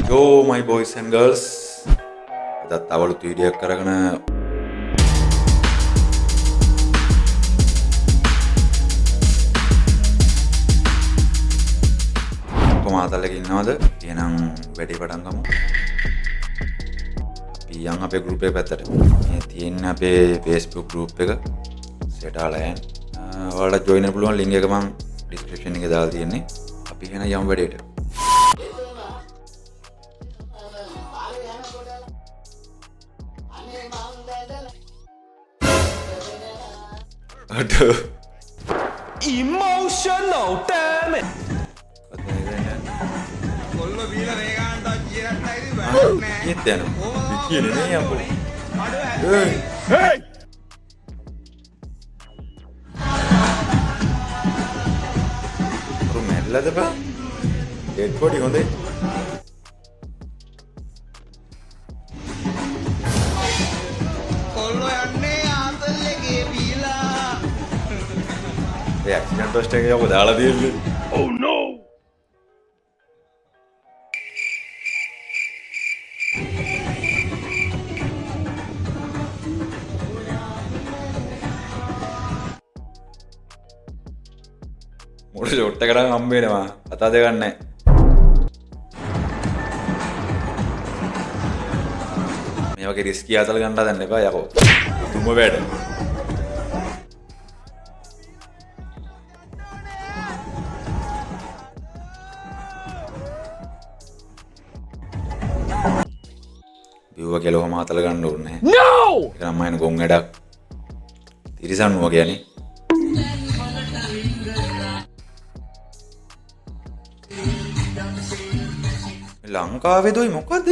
Yo my boys and girls අදත් අවලුත් video එකක් කරගෙන කොමාතලක ඉන්නවද? එහෙනම් වැඩි පටන් ගමු. අපි යන් අපේ group එක පැත්තට. මේ තියෙන අපේ Facebook group එක සෙටාලා යන්න. ඔයාලට join වෙන්න පුළුවන් link එක මම description එකේ දාලා තියෙන්නේ. අපි එහෙනම් යමු වැඩේට. Aduh. Emotional damn it. කොල්ල බීලා මේ ගානට කියරත් ඇයිද බෑ නෑ. Gitu Begini nih yang boleh. Hey! Baru merah tuh pak. Dead body honde. කොල්ල යන්නේ ආතල්ලේ බීලා. Accident toast එකේ යව දාලා තියෙන්නේ. Oh no! මොකද ෂොට් එකකට හම්බ වෙනවා. කතා දෙකක් නැහැ. මේ වගේ රිස්කි අතල ගන්න හදන්න එපා යකෝ. දුම වැඩ. බිව්ව කෙලවම අතල ගන්න ඕනේ නැහැ. No! ඒක නම් මයින් ගොන් වැඩක්. තිරිසන්නුව කියන්නේ. ලංකාවේ දොයි මොකද?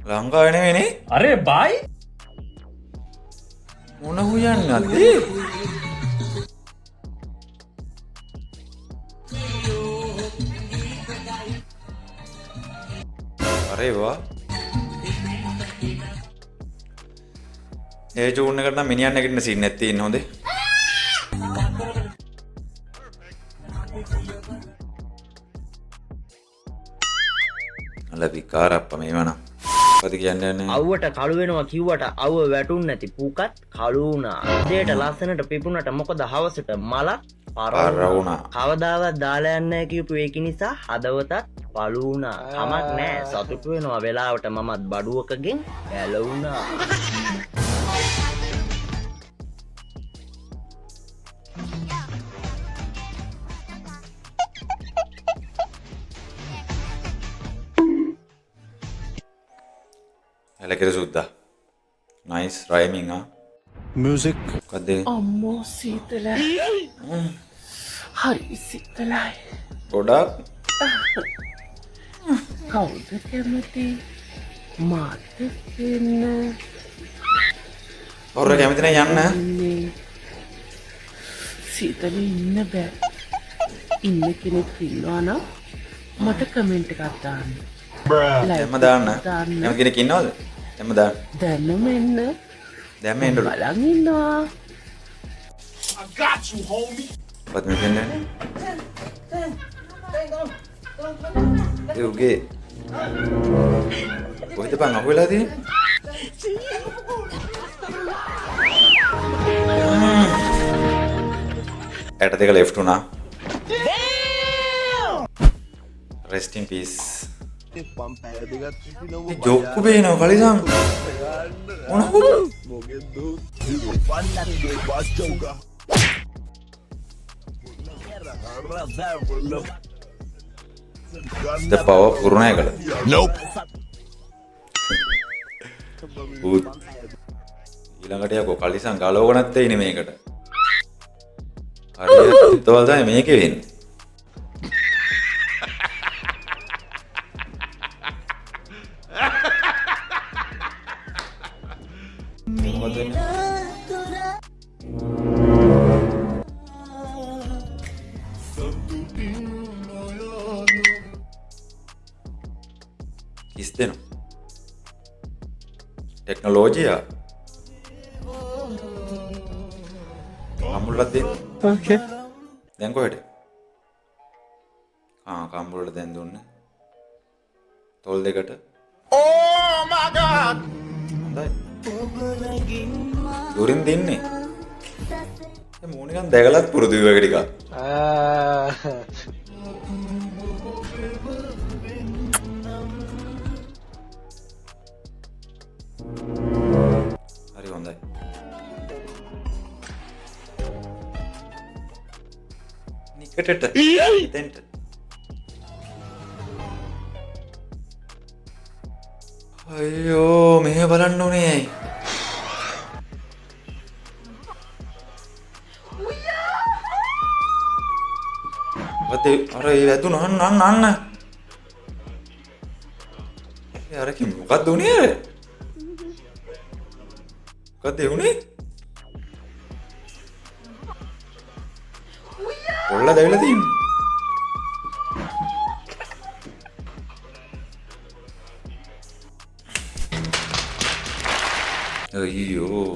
ලංකාවේ නෙවෙයිනේ. अरे भाई මොන හුයන්නද? අරේ වා. ඒ චූන් එකට නම් මිනිහන් නැගිටින සීන් එකක් තියෙන හොඳේ. අල විකාරප්ප මේවනම්. මොකද කියන්නේ නැහැ. අව්වට කළු වෙනවා කිව්වට අව්ව වැටුන් නැති පුකත් කළු වුණා. උදේට ලස්සනට පිපුණට මොකද හවසට මලක් පර වුණා. කවදාවත් දාලා යන්නේ නැහැ කියපු ඒක නිසා හදවතත් පළු වුණා. කමක් නැහැ සතුටු වෙනවා වෙලාවට මමත් බඩුවකගෙන් ඇලුණා. එලකර සුද්දා. nice rhyming ah. music මොකද? අම්මෝ සීතලයි. හරි සීතලයි. ගොඩක් කවුද කැමති මාත් එන්න ඔර කැමති නැහැ යන්න. ඉන්නේ. සීතලේ ඉන්න බෑ. ඉන්න කෙනෙක් ඉන්නවා නම් මට කමෙන්ට් එකක් දාන්න. දැම්ම දාන්න. කැමති කෙනෙක් ඉන්නවද? දැම්ම දාන්න. දැන්නම එන්න. දැම්ම එන්න. බලන් ඉන්නවා. මොකද මේ කියන්නේ? ඒ උගේ කොහෙද බං අහුවෙලා තියෙන්නේ? ඇට දෙක left වුණා. rest in peace. ජොක්කු බේනවා කලිසම්. The power පුරුණා එකල. nope ඊළඟට යකෝ කලිසම් ගලවගනත් වෙයිනේ මේකට. හරියට තවල් තමයි මේකේ වෙන්නේ. මොකද වෙන්නේ? කිස් දෙනවා. टेक्नोलॉजी අමුල්ලත් දෙන්න. okay දැන් කොහෙද? කම්බුලට දැන් දුන්නේ. තොල් දෙකට. Oh my god! හොඳයි. දුරින් දෙන්නේ. ඒ මූණ නිකන් දැකලත් පුරුදු වගේ ටිකක්. හරි හොඳයි. නිකටට හිතෙන්ට. අයියෝ මෙහෙ බලන්න ඕනේ ඇයි? අර ඒ වැදුන අන්න. ඒ අර කි මොකක්ද උනේ අර? මොකක්ද උනේ? ඔල්ල දැවිලා තියෙන්නේ. අයියෝ.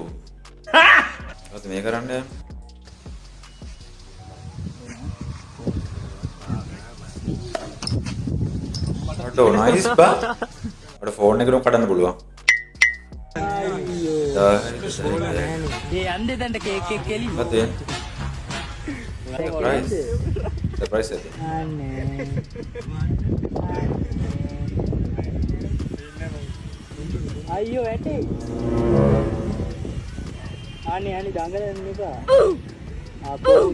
මොකද මේ කරන්නේ? අඩෝ නයිස් බා. අර ෆෝන් එකේ කඩන්න පුළුවන්. ඒ යන්නේ දැන් කේක් එක කෙලින්. මොකද? සර්ප්‍රයිස් එක. අයියෝ ඇටේ. අනේ දඟලන්න එපා. අපෝ.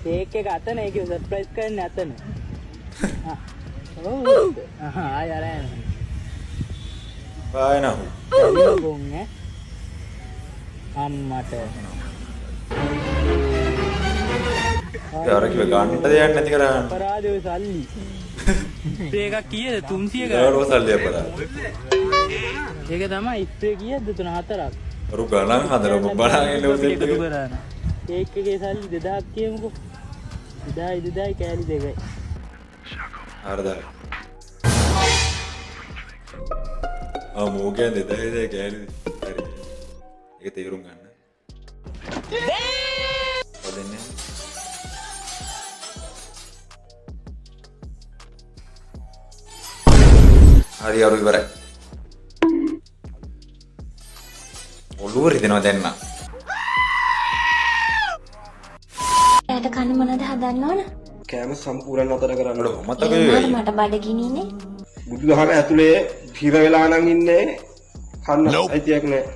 කේක් එක අතන ඒක සර්ප්‍රයිස් කරන්න අතන. ආය අරගෙන. බයි නහු. බොන් ඈ. අම්මට. යාර කිව්ව ගන්නට දෙයක් නැති කරා. අපරාධය සල්ලි. ස්ප්‍රේ එකක් කීයද 300 යාර සල්ලි අපරා. ඒක තමයි ස්ප්‍රේ කීයද 3-4ක්. අරු ගණන් හදලා ඔබ බලන්නේ ලෝසෙත් එකතු කරාන. කේක් එකේ සල්ලි 2000ක් කියමුකෝ. 2000 කෑලි දෙකයි. හරිද? මොකෙන්ද 2000 කෑලි. හරි. ඒක තීරුම් ගන්න. දෙන්නේ. හරි අරු ඉවරයි. ඔළුව රිදෙනවා දැන් නම්. ඇයට කන්න මොනවද හදන්න ඕන? කෑම සම්පූර්ණ නතර කරන්න. අඩෝ මතක ඒ වෙයි. වුණාට මට බඩගිනිනේ. බුදුදහම ඇතුලේ හිර වෙලා නම් ඉන්නේ කන්න අයිතියක් නැහැ.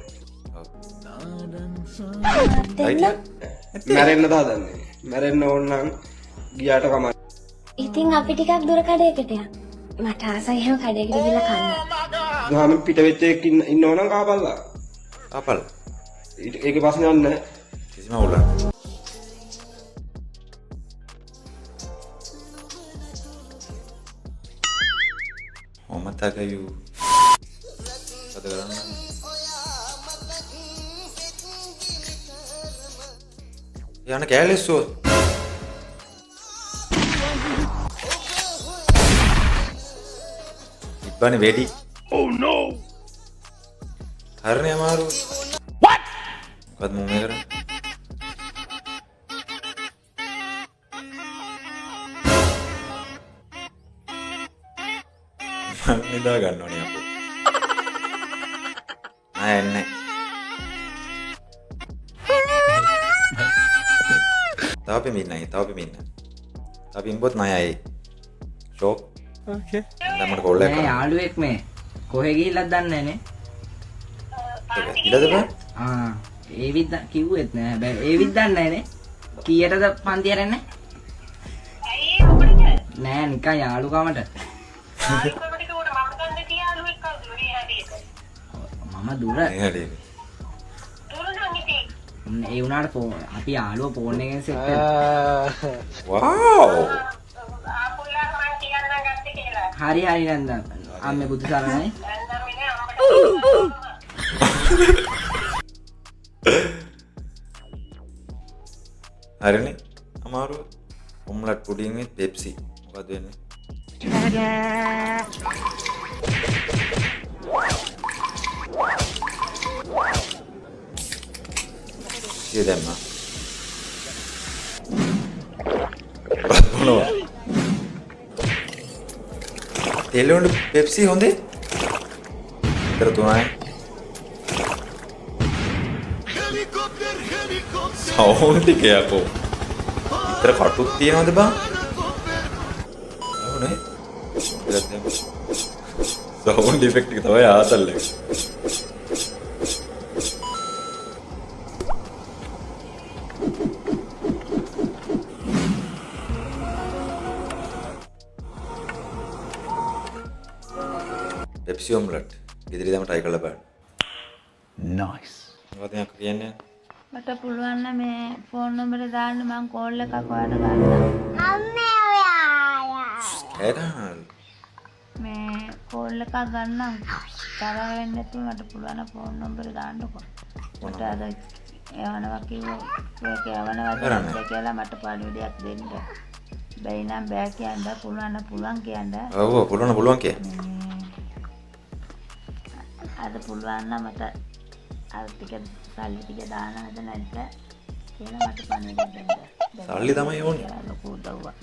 අයිතිය? මැරෙන්නද හදන්නේ. මැරෙන්න ඕන නම් ගියාට කමක්. ඉතින් අපි ටිකක් දුර කඩේකට යන්න. මට ආසයි එහෙම කඩේකට ගිහලා කන්න. බුදුදහම පිට වෙච්ච එකක් ඉන්නව නම් කහපල්ලා. අපල්. ඒකේ ප්‍රශ්නයක් නැහැ. කිසිම අවුලක් නැහැ. මතකයු. අද කරන්න. යන්න කෑලෙස්සෝ. ඉබ්බනේ වෙඩි. Oh no! හරිනේ අමාරු. What? මොකද මම මේ කරන්නේ? නිදා ගන්න ඕනේ අපෝ. නෑ එන්නේ. තාපෙ මින්නයි තාපෙ ඉම්බොත් නයයි. ෂෝක්. ඕකේ. දැන් මට කෝල් එකක් නෑ යාළුවෙක් මේ කොහෙ ගිහිල්ලත් දන්නේ නෑනේ. ඉලද බෑ? ඒවිත් කිව්වෙත් නෑ හැබැයි ඒවිත් දන්නේ නෑනේ. කීයටද පන්ති ආරන්නේ? නෑ නිකන් යාළුකමට. මම දුර නේ හරි. ඒ වුණාට අපි යාළුව ෆෝන් එකෙන් සෙට් කරා. වව්. හරි නන්දා අම්මේ බුදු සරණයි. හරිනේ අමාරු. Omelette pudding with Pepsi. මොකද වෙන්නේ? සිය දැම්මා. තෙලුණු පෙප්සි හොඳේ. විතර තුනයි. සවුන්ඩ් එක යකෝ. විතර කටුක් තියනවද බං? ඕනේ. සවුන්ඩ් ඉෆෙක්ට් එක තමයි ආතල් එක. Pepsi omelette. ඉදිරි දම try කරලා බලන්න. Nice. මොකද යක් කියන්නේ? මට පුළුවන් නම් මේ ෆෝන් නම්බරේ දාන්න මම කෝල් එකක් ඔයාලට ගන්නම්. අම්මේ ඔයා. ඒකන. මේ කෝල් එකක් ගන්නම්. තරහ වෙන්නේ නැතුව මට පුළුවන් නම් ෆෝන් නම්බරේ දාන්නකෝ. මට අද එවනවා කිව්වා ඒක එවනවා කියලා මට පණිවිඩයක් දෙන්න. බැයි නම් බෑ කියන්න පුළුවන් නම් පුළුවන් කියන්න. ඔව් පුළුවන් කිය. අද පුළුවන් නම් මට අර ටික සල්ලි ටික දාන්න හද නැද්ද කියලා මට පණිවිඩයක් දෙන්න. සල්ලි තමයි ඕනේ. ලොකු උදව්වක්.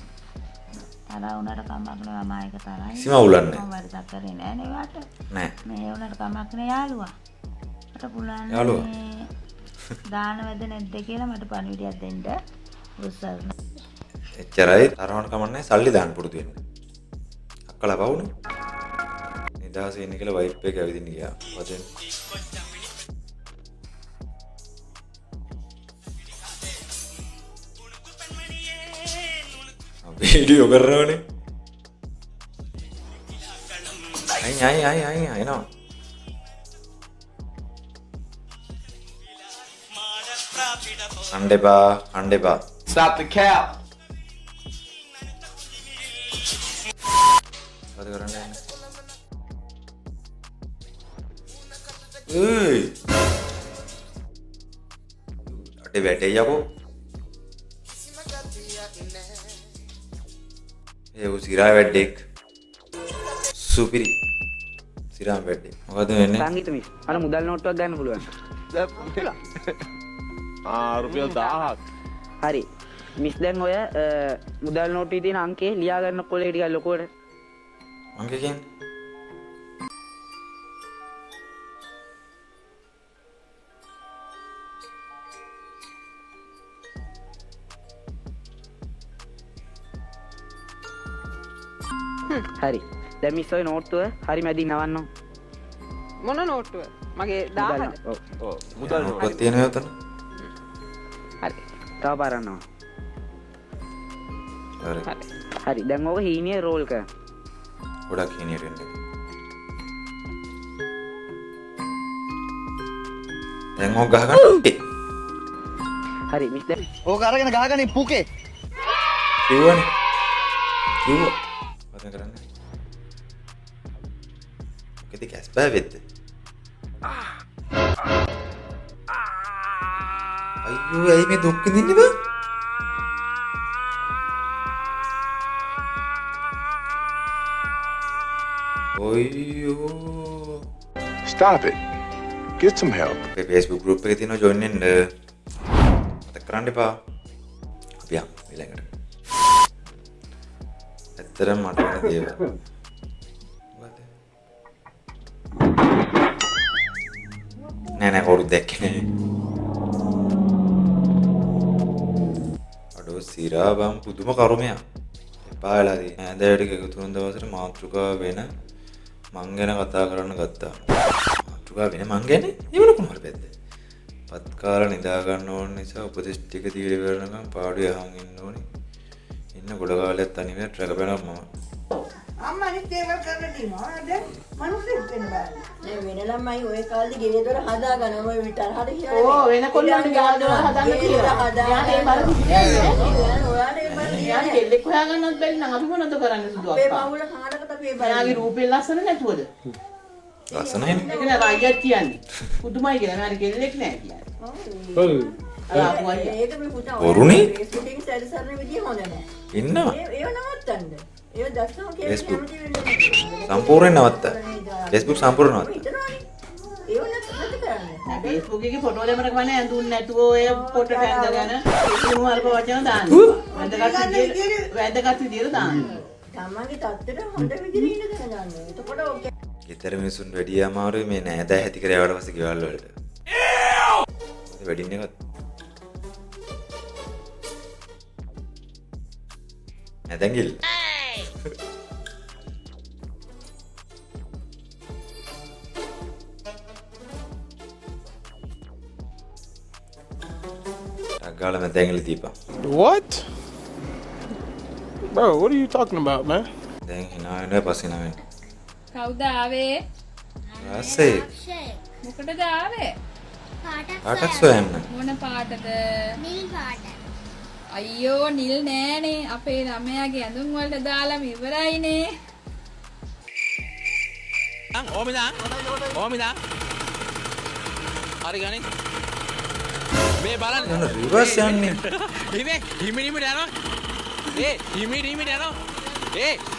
අර උනට කමක් නෑ මම ඒක තරයි. කිසිම අවුලක් නෑ. මම වැඩක් කරේ නෑ නේ වාට. නෑ. මේ උනට කමක් නෑ යාළුවා. මට පුළුවන් යාළුවා. මේ දාන වැද නැද්ද කියලා මට පණිවිඩයක් දෙන්න. උස්සන්න. එච්චරයි තරවණ කමන්නේ සල්ලි දාන්න පුරුදු වෙන්න. අක්කලා පවුනේ. නිදාසේ ඉන්න කියලා වයිප් එක ඇවිදින්න ගියා. වදෙන්. වීඩියෝ කරනවනේ. අයි එනවා. අඬෙපා. Stop the cap. මොකද කරන්නේ? ඒයි. අඩේ වැටේ යකෝ. ඒ උසිරා වැඩෙක්. සුපිරි. සිරා වැඩෙක්. මොකද වෙන්නේ? සංගීත මිස් අර මුදල් නෝට්ටුවක් ගන්න පුළුවන්. රුපියල් 1000ක්. හරි මිස් දැන් ඔය මුදල් නෝට්ටුවේ තියෙන අංකේ ලියා ගන්න කොලේ ටිකක් ලොකුවට. අංකේ කියන්නේ? හරි දැන් මිස් ඔය නෝට්ටුව හරි මැදින් නවන්න. මොන නෝට්ටුව? මගේ 1000ද? ඔව් මුදල් මොකක්ද තියෙනව උතන? හරි තව පාරන්නවා. හරි. හරි දැන් ඔක හීනිය රෝල් කරන්න. ගොඩක් හිනියට එන්න. දැන් ඕක ගහගන්න. හරි මිස් දැන් ඕක අරගෙන ගහගන්නේ පුකේ. කිව්වනේ. කිව්වා. මොකද කරන්නේ? මොකද කැස් බෑවෙද්ද? අයියෝ ඇයි මේ දුක් විඳින්නේ බං? ඔයියෝ. Stop it. Get some help. අපේ Facebook group එකේ තියෙනවා join වෙන්න. මතක කරන්න එපා. අපි යමු ඊළඟට. ඇත්තටම මට වෙන දේවල්. මොකද? නෑ කවුරුත් දැක්කේ නෑ. අඩෝ සිරා බම් පුදුම කර්මයක්. එපා වෙලා තියෙන. ඇඳයට එකතු වුණ දවසට මාතෘකාව වෙන මං ගැන කතා කරන්න ගත්තා. මාතෘකාව වෙන මං ගැන? ඒවල කොහොමද බැද්ද? පත් කාලා නිදා ගන්න ඕන නිසා උපදෙස් ටික දීලා ඉවරනකම් පාඩුවේ අහන් ඉන්න ඕනේ. ඉන්න ගොඩ කාලයක් තනියම ට්‍රැක බැලුවා මම. අම්මා අනිත් ඒවා කරන්න තියෙනවා. දැන් මිනිස්සුත් වෙන බෑ. මේ වෙන ළමයි ඔය කාලේ ගෙවල් දොර හදා ගන්න ඔය විතර හරි කියලා. ඕ වෙන කොල්ලන්ට ගෙවල් දොර හදන්න කියලා. යාට ඒ බල ඔයාලට ඒ බල යාට කෙල්ලෙක් හොයාගන්නත් බැරි නම් අපි මොනවද කරන්නේ සුදු අක්කා. මේ පවුල කාටකට අපි ඒ බල. යාගේ රූපේ ලස්සන නැතුවද? ලස්සනයි. ඒක නෑ රාජ්‍යත් කියන්නේ. පුදුමයි කියලා. හරි කෙල්ලෙක් නෑ කියන්නේ. ඔව්. ඒක මේ පුතා වරුනේ Facebook එකේ සැරිසරන විදිය හොඳ නෑ. ඉන්නවා. ඒව නවත්තන්න. ඒව දැක්කම Facebook. කැමති වෙන්නේ. සම්පූර්ණයෙන් නවත්තා. Facebook සම්පූර්ණ නවත්තා. ඒව නැත්නම් කරන්නේ. Facebook එකේ ෆොටෝ දෙමර කවන්නේ ඇඳුන් නැතුව ඔය ෆොටෝ ඇඳගෙන කුණු අරප වචන දාන්න. වැදගත් විදියට දාන්න. තමන්ගේ තත්ත්වයට හොඳ විදිහට ඉන්න දැනගන්න. එතකොට ඔක ගෙදර මිනිසුන් වැඩි අමාරුයි මේ නෑදෑ ඇති කරේ ආවට පස්සේ ගෙවල් වලට. වෙඩින් එකත් නැදැඟිල්ල. ගාල නැදැඟිලි දීපන්. What? Bro, what are you talking about, man? දැන් hina වෙනවා පස්සේ නෑ. කවුද ආවේ? ආසේ මොකටද ආවේ? කාටක් සොයන්න. මොන පාටද? නිල් පාට. අයියෝ නිල් නෑනේ. අපේ ළමයාගේ ඇඳුම් වලට දාලාම ඉවරයිනේ. ඕමිදා හරි ගනින් මේ බලන්න යන රිවර්ස් යන්නේ. හිමේ හිමිනිමිට යනවා හිමිනිමිට යනවා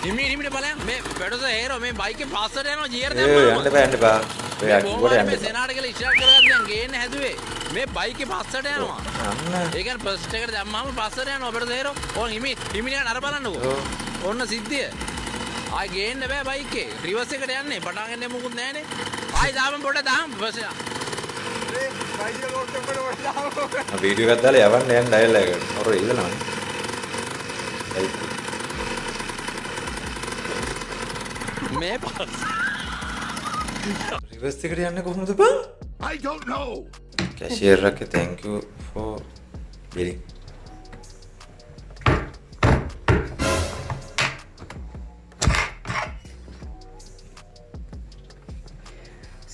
හිමිනිමිට බලන්න මේ පැඩොස හේරෝ මේ බයිකේ පාස්සට යනවා ජීර් යන්න බෑ යන්න බෑ. ඔය අකිවට යන්න. මේ සෙනාට කියලා ඉෂාර් කරගන්න දැන් ගේන්න හැදුවේ මේ බයිකේ පාස්සට යනවා යන්න. ඒ කියන්නේ ෆස්ට් එකට දැම්මම පාස්සට යනවා පැඩොස හේරෝ ඕන් හිමිනියන් අර බලන්නකෝ ඔන්න සිද්ධිය ආයි ගේන්න බෑ බයිකේ රිවර්ස් එකට යන්නේ පටන් ගන්න මොකුත් නැහනේ ආයි දාම පොඩ දාම බස්ලා වීඩියෝ එකක් දාලා යවන්න යන්න ඩයල් එකකට. ඔර ඉල්ලනවනේ. මේ පාස් රිවර්ස් එකට යන්නේ කොහොමද බං? I don't know. කැෂියර් එක thank you for billing.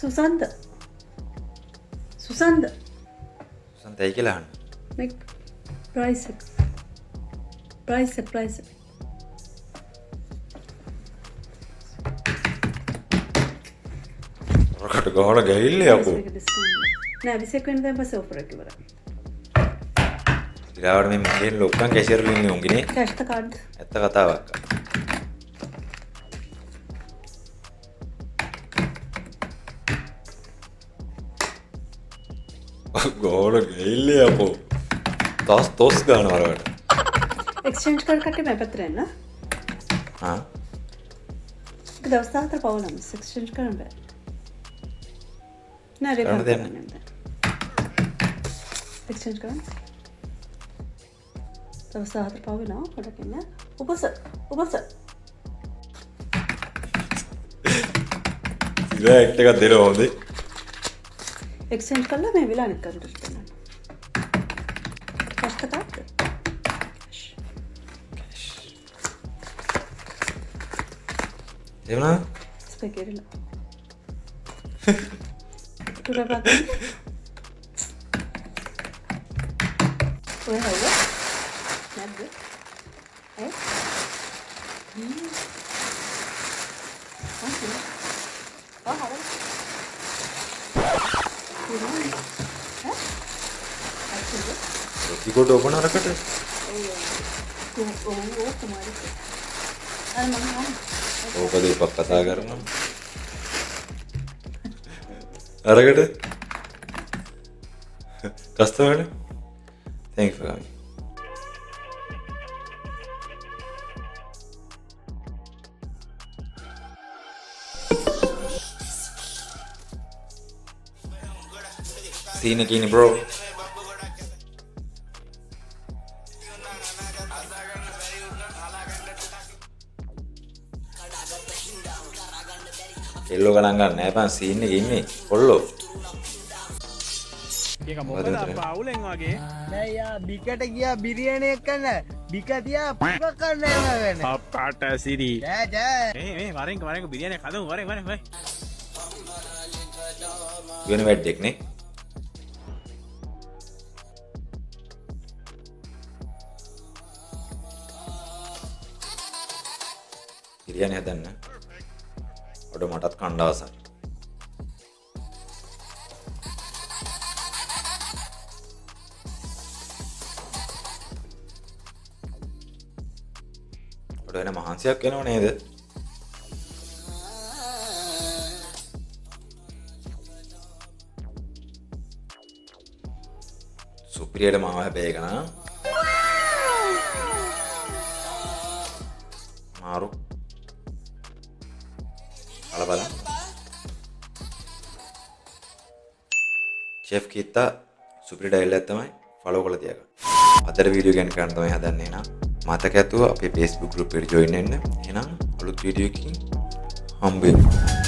සුසන්ද සුසන්ද සන්තයි කියලා අහන්න. මේ ප්‍රයිස් එක රකට ගහන ගහිල්ලේ අපෝ. නෑ 21 වෙනිදා පස්සේ ඔෆර් එක ඉවරයි. ඊළාවට මේ මගෙන් ලොක්කන් කැෂියර් වෙන්නේ උන්ගිනේ. කැෂ්ද කාඩ් ඇත්ත කතාවක්. ගෝල ගහිල්ලේ අපෝ. තොස් ගන්න වරකට. එක්ස්චේන්ජ් කර කට්ටිය මේ පැත්තට එන්න. ආ. ඒක දවස් 4 පවලම එක්ස්චේන්ජ් කරන්න බෑ. නෑ කරන්න දෙන්න. එක්ස්චේන්ජ් කරන්න. දවස් 4 පවලම පොඩක් එන්න. උපස. සිරැක්ට් එකක් දෙන්න හොඳේ. එක්ස්චේන්ජ් කරලා මේ විලා අනිත් කවුන්ටර් එකට එන්න. Cash card. එවනා ස්පෙකේරිලා. තුරපත්. ඔය හවුල. නැද්ද? ඈ? ටිකොට ඕපන අරකට. ඕක දෙපක් කතා කරනවා. අරකට. Customer. Thank you for coming. Scene එකේ ඉන්නේ bro. එල්ලෝ ගණන් ගන්න නෑ බං සීන් එකේ ඉන්නේ කොල්ලෝ. ඒක මොකද පවුලෙන් වගේ නෑ යා බිකට ගියා බිරියානි එක කන්න බික තියා පුක කන්න යනවාගෙන අප්පාට සිරි ජෑ මේ වරෙන් බිරියානි හදමු වරෙන් වෙන වැඩක් නේ. බිරියානි හදන්න. ඔඩ මටත් කණ්ඩ ආසයි. ඔඩ වෙන මහන්සියක් වෙනව නේද? සුපිරියට මාව හැබැයි එක නා. අමාරු. බලන්න. chef kita සුපිරි ඩයල් එකක් තමයි ෆලෝ කරලා තියාගන්න. අදට වීඩියෝ ගැන කරන්න තමයි හදන්නේ නා. මතක ඇතුව අපේ Facebook group එකට join වෙන්න. එහෙනම් අලුත් වීඩියෝ එකකින් හම්බ වෙමු.